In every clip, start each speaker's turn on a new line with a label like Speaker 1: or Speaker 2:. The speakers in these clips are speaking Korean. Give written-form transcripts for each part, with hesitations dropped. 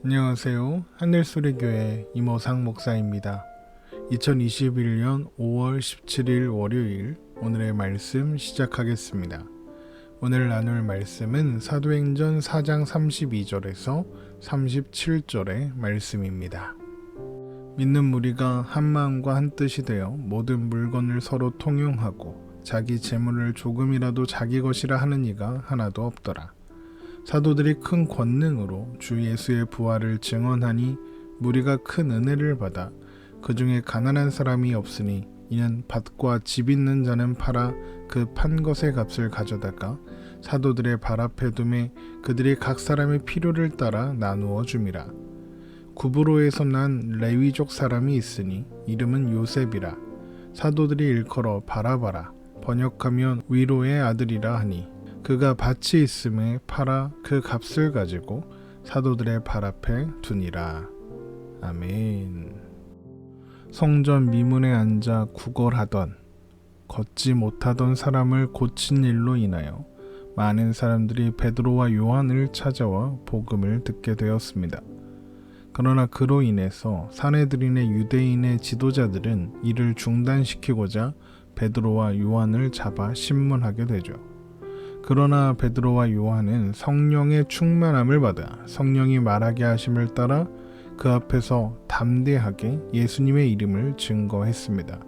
Speaker 1: 안녕하세요. 하늘소리교회 이모상 목사입니다. 2021년 5월 17일 월요일 오늘의 말씀 시작하겠습니다. 오늘 나눌 말씀은 사도행전 4장 32절에서 37절의 말씀입니다. 믿는 무리가 한 마음과 한 뜻이 되어 모든 물건을 서로 통용하고 자기 재물을 조금이라도 자기 것이라 하는 이가 하나도 없더라. 사도들이 큰 권능으로 주 예수의 부활을 증언하니 무리가 큰 은혜를 받아 그 중에 가난한 사람이 없으니 이는 밭과 집 있는 자는 팔아 그 판 것의 값을 가져다가 사도들의 발 앞에 두매 그들이 각 사람의 필요를 따라 나누어 줌이라. 구브로에서 난 레위족 사람이 있으니 이름은 요셉이라. 사도들이 일컬어 바라바라 번역하면 위로의 아들이라 하니 그가 밭이 있음에 팔아 그 값을 가지고 사도들의 발 앞에 두니라. 아멘. 성전 미문에 앉아 구걸하던 걷지 못하던 사람을 고친 일로 인하여 많은 사람들이 베드로와 요한을 찾아와 복음을 듣게 되었습니다. 그러나 그로 인해서 사내들인의 유대인의 지도자들은 이를 중단시키고자 베드로와 요한을 잡아 신문하게 되죠. 그러나 베드로와 요한은 성령의 충만함을 받아 성령이 말하게 하심을 따라 그 앞에서 담대하게 예수님의 이름을 증거했습니다.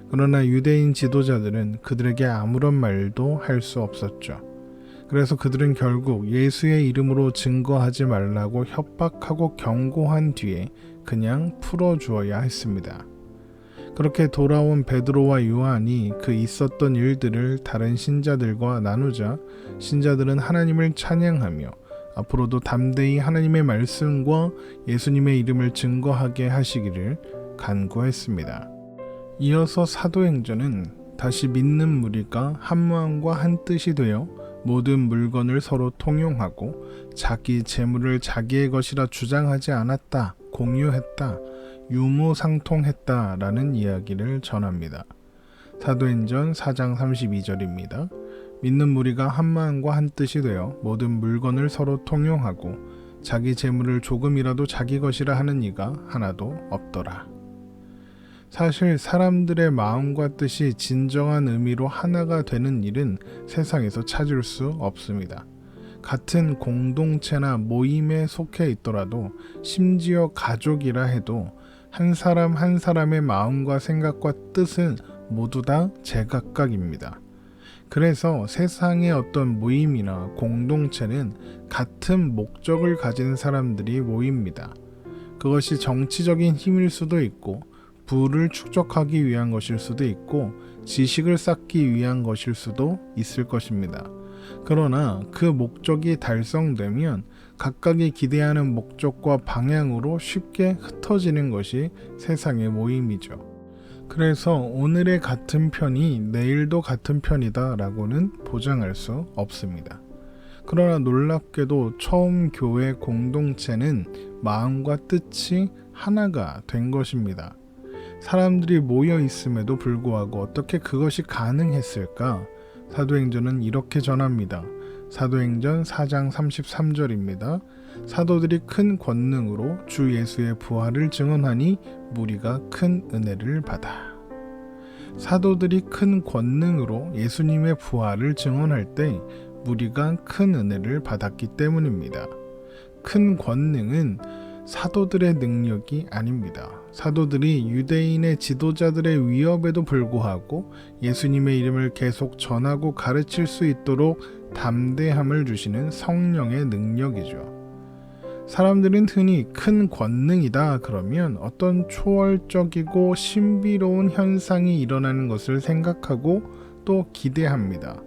Speaker 1: 그러나 유대인 지도자들은 그들에게 아무런 말도 할 수 없었죠. 그래서 그들은 결국 예수의 이름으로 증거하지 말라고 협박하고 경고한 뒤에 그냥 풀어주어야 했습니다. 그렇게 돌아온 베드로와 요한이 그 있었던 일들을 다른 신자들과 나누자 신자들은 하나님을 찬양하며 앞으로도 담대히 하나님의 말씀과 예수님의 이름을 증거하게 하시기를 간구했습니다. 이어서 사도행전은 다시 믿는 무리가 한 마음과 한 뜻이 되어 모든 물건을 서로 통용하고 자기 재물을 자기의 것이라 주장하지 않았다, 공유했다, 유무상통했다라는 이야기를 전합니다. 사도행전 4장 32절입니다. 믿는 무리가 한 마음과 한 뜻이 되어 모든 물건을 서로 통용하고 자기 재물을 조금이라도 자기 것이라 하는 이가 하나도 없더라. 사실 사람들의 마음과 뜻이 진정한 의미로 하나가 되는 일은 세상에서 찾을 수 없습니다. 같은 공동체나 모임에 속해 있더라도 심지어 가족이라 해도 한 사람 한 사람의 마음과 생각과 뜻은 모두 다 제각각입니다. 그래서 세상의 어떤 모임이나 공동체는 같은 목적을 가진 사람들이 모입니다. 그것이 정치적인 힘일 수도 있고 부를 축적하기 위한 것일 수도 있고 지식을 쌓기 위한 것일 수도 있을 것입니다. 그러나 그 목적이 달성되면 각각이 기대하는 목적과 방향으로 쉽게 흩어지는 것이 세상의 모임이죠. 그래서 오늘의 같은 편이 내일도 같은 편이다 라고는 보장할 수 없습니다. 그러나 놀랍게도 처음 교회 공동체는 마음과 뜻이 하나가 된 것입니다. 사람들이 모여 있음에도 불구하고 어떻게 그것이 가능했을까? 사도행전은 이렇게 전합니다. 사도행전 4장 33절입니다. 사도들이 큰 권능으로 주 예수의 부활을 증언하니 무리가 큰 은혜를 받아. 사도들이 큰 권능으로 예수님의 부활을 증언할 때 무리가 큰 은혜를 받았기 때문입니다. 큰 권능은 사도들의 능력이 아닙니다. 사도들이 유대인의 지도자들의 위협에도 불구하고 예수님의 이름을 계속 전하고 가르칠 수 있도록 담대함을 주시는 성령의 능력이죠. 사람들은 흔히 큰 권능이다 그러면 어떤 초월적이고 신비로운 현상이 일어나는 것을 생각하고 또 기대합니다.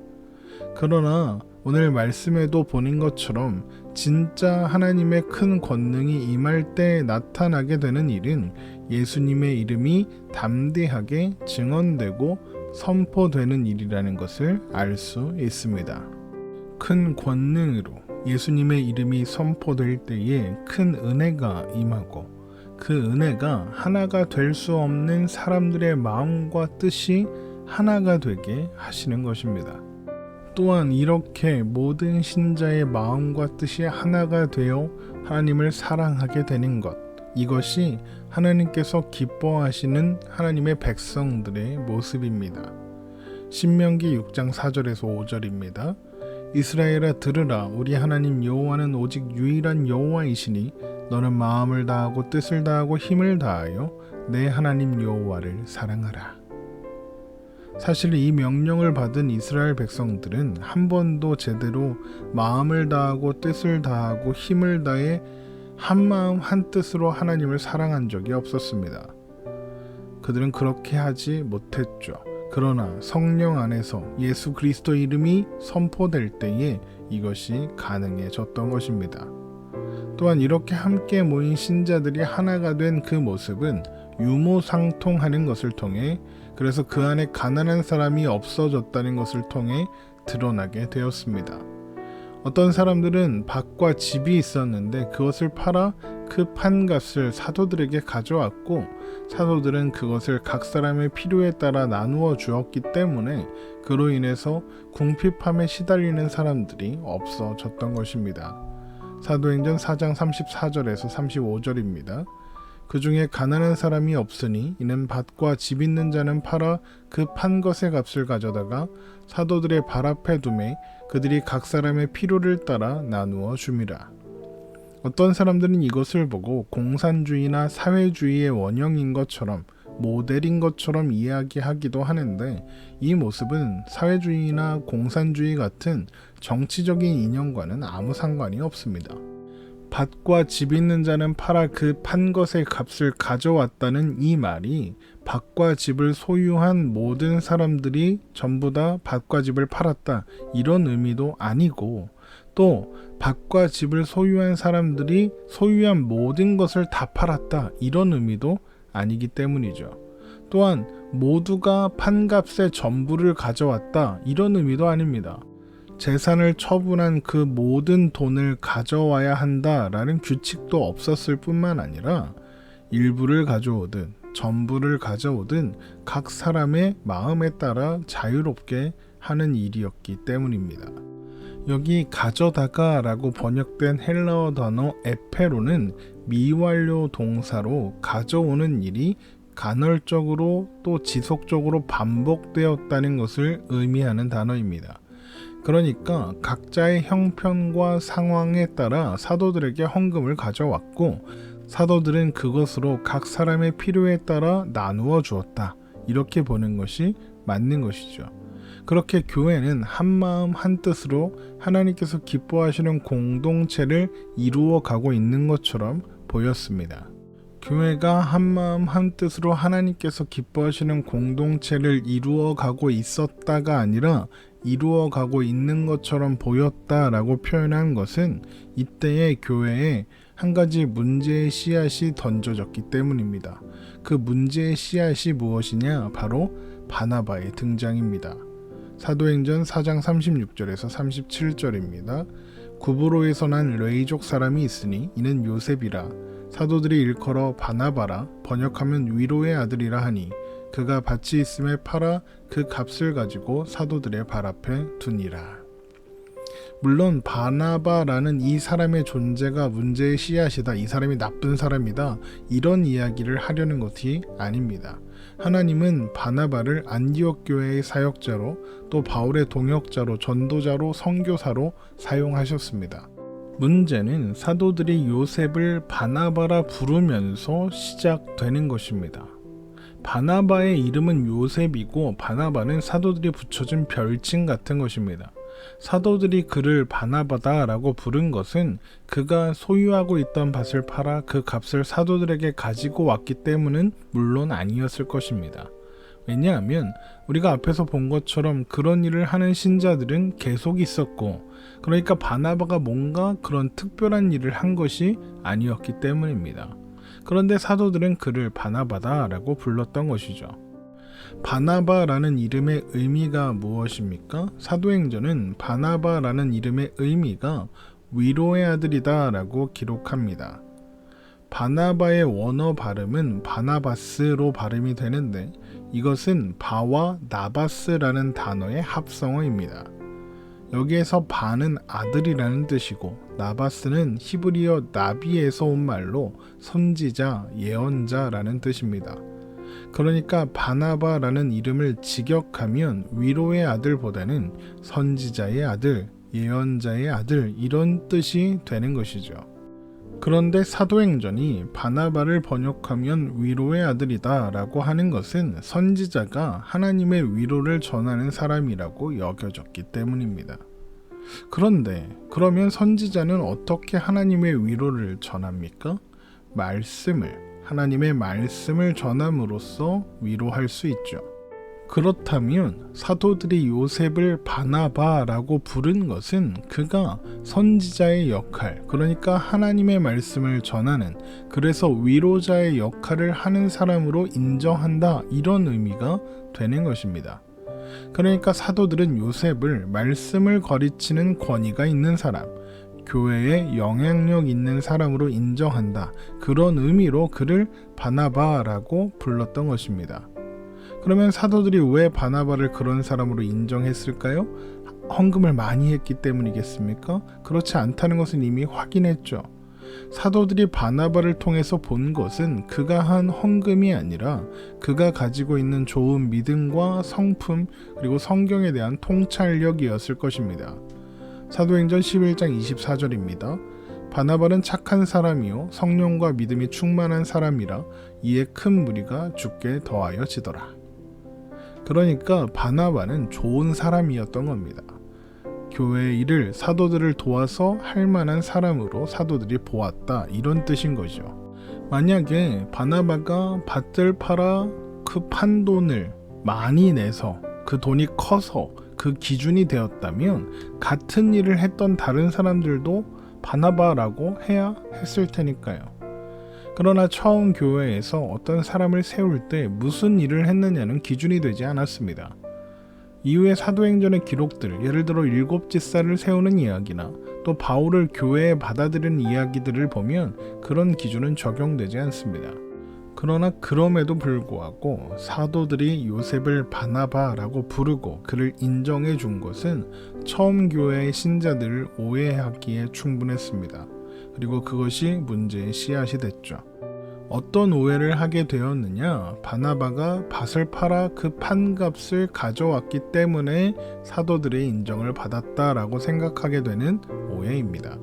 Speaker 1: 그러나 오늘 말씀에도 보는 것처럼 진짜 하나님의 큰 권능이 임할 때 나타나게 되는 일은 예수님의 이름이 담대하게 증언되고 선포되는 일이라는 것을 알 수 있습니다. 큰 권능으로 예수님의 이름이 선포될 때에 큰 은혜가 임하고 그 은혜가 하나가 될 수 없는 사람들의 마음과 뜻이 하나가 되게 하시는 것입니다. 또한 이렇게 모든 신자의 마음과 뜻이 하나가 되어 하나님을 사랑하게 되는 것, 이것이 하나님께서 기뻐하시는 하나님의 백성들의 모습입니다. 신명기 6장 4절에서 5절입니다. 이스라엘아 들으라, 우리 하나님 여호와는 오직 유일한 여호와이시니 너는 마음을 다하고 뜻을 다하고 힘을 다하여 내 하나님 여호와를 사랑하라. 사실 이 명령을 받은 이스라엘 백성들은 한 번도 제대로 마음을 다하고 뜻을 다하고 힘을 다해 한마음 한뜻으로 하나님을 사랑한 적이 없었습니다. 그들은 그렇게 하지 못했죠. 그러나 성령 안에서 예수 그리스도 이름이 선포될 때에 이것이 가능해졌던 것입니다. 또한 이렇게 함께 모인 신자들이 하나가 된 그 모습은 유무상통하는 것을 통해, 그래서 그 안에 가난한 사람이 없어졌다는 것을 통해 드러나게 되었습니다. 어떤 사람들은 밭과 집이 있었는데 그것을 팔아 그 판값을 사도들에게 가져왔고, 사도들은 그것을 각 사람의 필요에 따라 나누어 주었기 때문에 그로 인해서 궁핍함에 시달리는 사람들이 없어졌던 것입니다. 사도행전 4장 34절에서 35절입니다. 그 중에 가난한 사람이 없으니 이는 밭과 집 있는 자는 팔아 그 판 것의 값을 가져다가 사도들의 발 앞에 두매 그들이 각 사람의 필요를 따라 나누어 줌이라. 어떤 사람들은 이것을 보고 공산주의나 사회주의의 원형인 것처럼, 모델인 것처럼 이야기하기도 하는데, 이 모습은 사회주의나 공산주의 같은 정치적인 이념과는 아무 상관이 없습니다. 밭과 집 있는 자는 팔아 그 판 것의 값을 가져왔다는 이 말이 밭과 집을 소유한 모든 사람들이 전부 다 밭과 집을 팔았다, 이런 의미도 아니고, 또 밭과 집을 소유한 사람들이 소유한 모든 것을 다 팔았다, 이런 의미도 아니기 때문이죠. 또한 모두가 판값의 전부를 가져왔다, 이런 의미도 아닙니다. 재산을 처분한 그 모든 돈을 가져와야 한다라는 규칙도 없었을 뿐만 아니라 일부를 가져오든 전부를 가져오든 각 사람의 마음에 따라 자유롭게 하는 일이었기 때문입니다. 여기 가져다가 라고 번역된 헬라어 단어 에페로는 미완료 동사로 가져오는 일이 간헐적으로 또 지속적으로 반복되었다는 것을 의미하는 단어입니다. 그러니까 각자의 형편과 상황에 따라 사도들에게 헌금을 가져왔고, 사도들은 그것으로 각 사람의 필요에 따라 나누어 주었다, 이렇게 보는 것이 맞는 것이죠. 그렇게 교회는 한마음 한뜻으로 하나님께서 기뻐하시는 공동체를 이루어 가고 있는 것처럼 보였습니다. 교회가 한마음 한뜻으로 하나님께서 기뻐하시는 공동체를 이루어 가고 있었다가 아니라 이루어 가고 있는 것처럼 보였다라고 표현한 것은 이때의 교회에 한 가지 문제의 씨앗이 던져졌기 때문입니다. 그 문제의 씨앗이 무엇이냐? 바로 바나바의 등장입니다. 사도행전 4장 36절에서 37절입니다. 구브로에서 난 레이족 사람이 있으니 이는 요셉이라. 사도들이 일컬어 바나바라, 번역하면 위로의 아들이라 하니 그가 밭이 있음에 팔아 그 값을 가지고 사도들의 발 앞에 두니라. 물론 바나바라는 이 사람의 존재가 문제의 씨앗이다, 이 사람이 나쁜 사람이다, 이런 이야기를 하려는 것이 아닙니다. 하나님은 바나바를 안디옥 교회의 사역자로, 또 바울의 동역자로, 전도자로, 선교사로 사용하셨습니다. 문제는 사도들이 요셉을 바나바라 부르면서 시작되는 것입니다. 바나바의 이름은 요셉이고 바나바는 사도들이 붙여준 별칭 같은 것입니다. 사도들이 그를 바나바다라고 부른 것은 그가 소유하고 있던 밭을 팔아 그 값을 사도들에게 가지고 왔기 때문은 물론 아니었을 것입니다. 왜냐하면 우리가 앞에서 본 것처럼 그런 일을 하는 신자들은 계속 있었고, 그러니까 바나바가 뭔가 그런 특별한 일을 한 것이 아니었기 때문입니다. 그런데 사도들은 그를 바나바다라고 불렀던 것이죠. 바나바라는 이름의 의미가 무엇입니까? 사도행전은 바나바라는 이름의 의미가 위로의 아들이다 라고 기록합니다. 바나바의 원어 발음은 바나바스로 발음이 되는데 이것은 바와 나바스라는 단어의 합성어입니다. 여기에서 바는 아들이라는 뜻이고 나바스는 히브리어 나비에서 온 말로 선지자, 예언자라는 뜻입니다. 그러니까 바나바라는 이름을 직역하면 위로의 아들보다는 선지자의 아들, 예언자의 아들 이런 뜻이 되는 것이죠. 그런데 사도행전이 바나바를 번역하면 위로의 아들이다 라고 하는 것은 선지자가 하나님의 위로를 전하는 사람이라고 여겨졌기 때문입니다. 그런데 그러면 선지자는 어떻게 하나님의 위로를 전합니까? 하나님의 말씀을 전함으로써 위로할 수 있죠. 그렇다면 사도들이 요셉을 바나바라고 부른 것은 그가 선지자의 역할, 그러니까 하나님의 말씀을 전하는, 그래서 위로자의 역할을 하는 사람으로 인정한다, 이런 의미가 되는 것입니다. 그러니까 사도들은 요셉을 말씀을 가르치는 권위가 있는 사람, 교회에 영향력 있는 사람으로 인정한다, 그런 의미로 그를 바나바라고 불렀던 것입니다. 그러면 사도들이 왜 바나바를 그런 사람으로 인정했을까요? 헌금을 많이 했기 때문이겠습니까? 그렇지 않다는 것은 이미 확인했죠. 사도들이 바나바를 통해서 본 것은 그가 한 헌금이 아니라 그가 가지고 있는 좋은 믿음과 성품 그리고 성경에 대한 통찰력이었을 것입니다. 사도행전 11장 24절입니다. 바나바는 착한 사람이요 성령과 믿음이 충만한 사람이라 이에 큰 무리가 주께 더하여지더라. 그러니까 바나바는 좋은 사람이었던 겁니다. 교회의 일을 사도들을 도와서 할 만한 사람으로 사도들이 보았다, 이런 뜻인 거죠. 만약에 바나바가 밭을 팔아 그 판 돈을 많이 내서 그 돈이 커서 그 기준이 되었다면 같은 일을 했던 다른 사람들도 바나바라고 해야 했을 테니까요. 그러나 처음 교회에서 어떤 사람을 세울 때 무슨 일을 했느냐는 기준이 되지 않았습니다. 이후에 사도행전의 기록들, 예를 들어 7집사를 세우는 이야기나 또 바울을 교회에 받아들이는 이야기들을 보면 그런 기준은 적용되지 않습니다. 그러나 그럼에도 불구하고 사도들이 요셉을 바나바라고 부르고 그를 인정해 준 것은 처음 교회의 신자들을 오해하기에 충분했습니다. 그리고 그것이 문제의 씨앗이 됐죠. 어떤 오해를 하게 되었느냐? 바나바가 밭을 팔아 그 판값을 가져왔기 때문에 사도들의 인정을 받았다라고 생각하게 되는 오해입니다.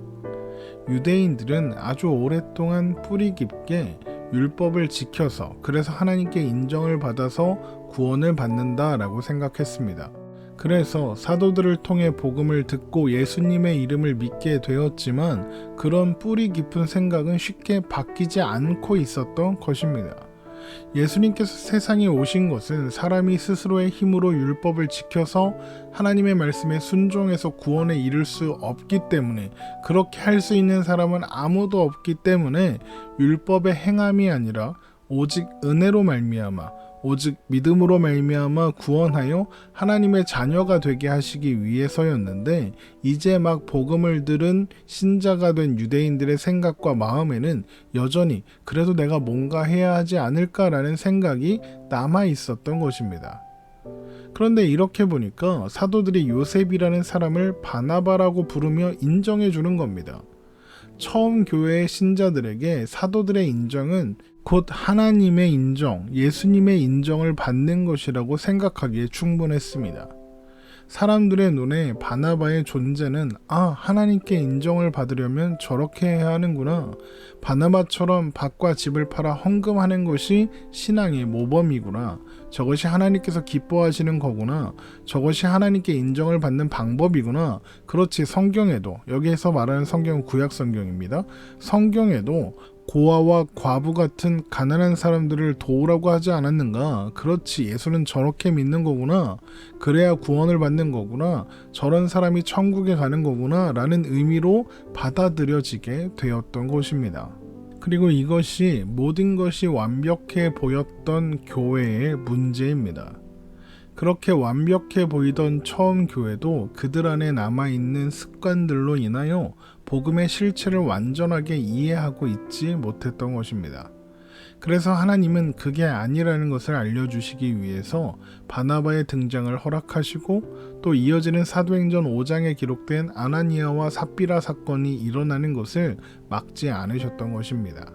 Speaker 1: 유대인들은 아주 오랫동안 뿌리 깊게 율법을 지켜서 그래서 하나님께 인정을 받아서 구원을 받는다라고 생각했습니다. 그래서 사도들을 통해 복음을 듣고 예수님의 이름을 믿게 되었지만 그런 뿌리 깊은 생각은 쉽게 바뀌지 않고 있었던 것입니다. 예수님께서 세상에 오신 것은 사람이 스스로의 힘으로 율법을 지켜서 하나님의 말씀에 순종해서 구원에 이를 수 없기 때문에, 그렇게 할 수 있는 사람은 아무도 없기 때문에 율법의 행함이 아니라 오직 은혜로 말미암아, 오직 믿음으로 말미암아 구원하여 하나님의 자녀가 되게 하시기 위해서였는데, 이제 막 복음을 들은 신자가 된 유대인들의 생각과 마음에는 여전히 그래도 내가 뭔가 해야 하지 않을까라는 생각이 남아 있었던 것입니다. 그런데 이렇게 보니까 사도들이 요셉이라는 사람을 바나바라고 부르며 인정해 주는 겁니다. 처음 교회의 신자들에게 사도들의 인정은 곧 하나님의 인정, 예수님의 인정을 받는 것이라고 생각하기에 충분했습니다. 사람들의 눈에 바나바의 존재는 하나님께 인정을 받으려면 저렇게 해야 하는구나. 바나바처럼 밭과 집을 팔아 헌금하는 것이 신앙의 모범이구나. 저것이 하나님께서 기뻐하시는 거구나. 저것이 하나님께 인정을 받는 방법이구나. 그렇지, 성경에도, 여기에서 말하는 성경은 구약 성경입니다. 성경에도 고아와 과부 같은 가난한 사람들을 도우라고 하지 않았는가? 그렇지, 예수는 저렇게 믿는 거구나. 그래야 구원을 받는 거구나. 저런 사람이 천국에 가는 거구나 라는 의미로 받아들여지게 되었던 것입니다. 그리고 이것이 모든 것이 완벽해 보였던 교회의 문제입니다. 그렇게 완벽해 보이던 처음 교회도 그들 안에 남아있는 습관들로 인하여 복음의 실체를 완전하게 이해하고 있지 못했던 것입니다. 그래서 하나님은 그게 아니라는 것을 알려주시기 위해서 바나바의 등장을 허락하시고 또 이어지는 사도행전 5장에 기록된 아나니아와 삽비라 사건이 일어나는 것을 막지 않으셨던 것입니다.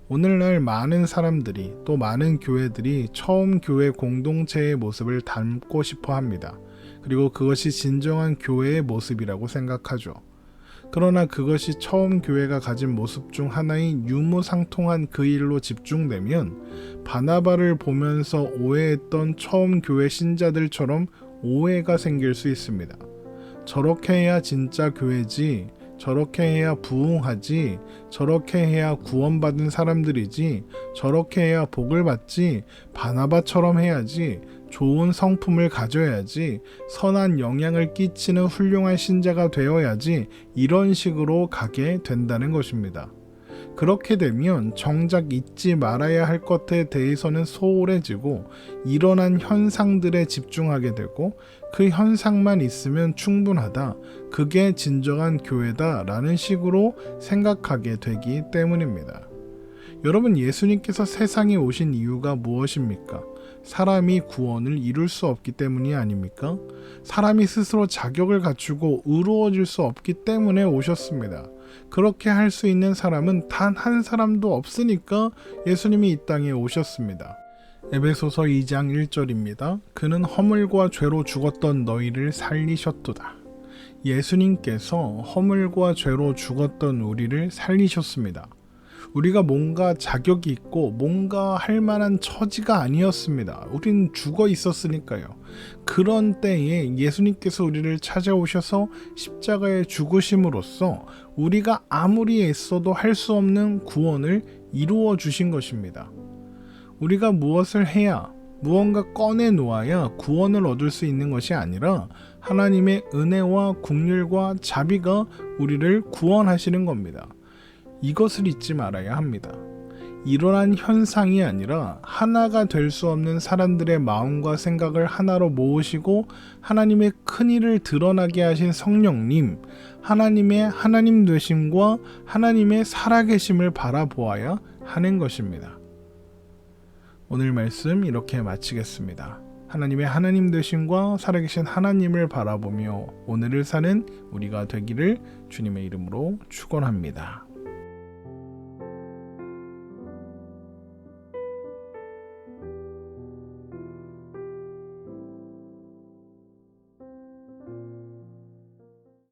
Speaker 1: 오늘날 많은 사람들이 또 많은 교회들이 처음 교회 공동체의 모습을 담고 싶어 합니다. 그리고 그것이 진정한 교회의 모습이라고 생각하죠. 그러나 그것이 처음 교회가 가진 모습 중 하나인 유무상통한 그 일로 집중되면 바나바를 보면서 오해했던 처음 교회 신자들처럼 오해가 생길 수 있습니다. 저렇게 해야 진짜 교회지, 저렇게 해야 부흥하지, 저렇게 해야 구원받은 사람들이지, 저렇게 해야 복을 받지, 바나바처럼 해야지, 좋은 성품을 가져야지, 선한 영향을 끼치는 훌륭한 신자가 되어야지, 이런 식으로 가게 된다는 것입니다. 그렇게 되면 정작 잊지 말아야 할 것에 대해서는 소홀해지고 일어난 현상들에 집중하게 되고 그 현상만 있으면 충분하다, 그게 진정한 교회다 라는 식으로 생각하게 되기 때문입니다. 여러분, 예수님께서 세상에 오신 이유가 무엇입니까? 사람이 구원을 이룰 수 없기 때문이 아닙니까? 사람이 스스로 자격을 갖추고 의로워질 수 없기 때문에 오셨습니다. 그렇게 할 수 있는 사람은 단 한 사람도 없으니까 예수님이 이 땅에 오셨습니다. 에베소서 2장 1절입니다. 그는 허물과 죄로 죽었던 너희를 살리셨도다. 예수님께서 허물과 죄로 죽었던 우리를 살리셨습니다. 우리가 뭔가 자격이 있고 뭔가 할 만한 처지가 아니었습니다. 우린 죽어 있었으니까요. 그런 때에 예수님께서 우리를 찾아오셔서 십자가에 죽으심으로써 우리가 아무리 애써도 할 수 없는 구원을 이루어 주신 것입니다. 우리가 무엇을 해야, 무언가 꺼내 놓아야 구원을 얻을 수 있는 것이 아니라 하나님의 은혜와 긍휼과 자비가 우리를 구원하시는 겁니다. 이것을 잊지 말아야 합니다. 일어난 현상이 아니라 하나가 될 수 없는 사람들의 마음과 생각을 하나로 모으시고 하나님의 큰일을 드러나게 하신 성령님, 하나님의 하나님 되심과 하나님의 살아계심을 바라보아야 하는 것입니다. 오늘 말씀 이렇게 마치겠습니다. 하나님의 하나님 되심과 살아계신 하나님을 바라보며 오늘을 사는 우리가 되기를 주님의 이름으로 축원합니다.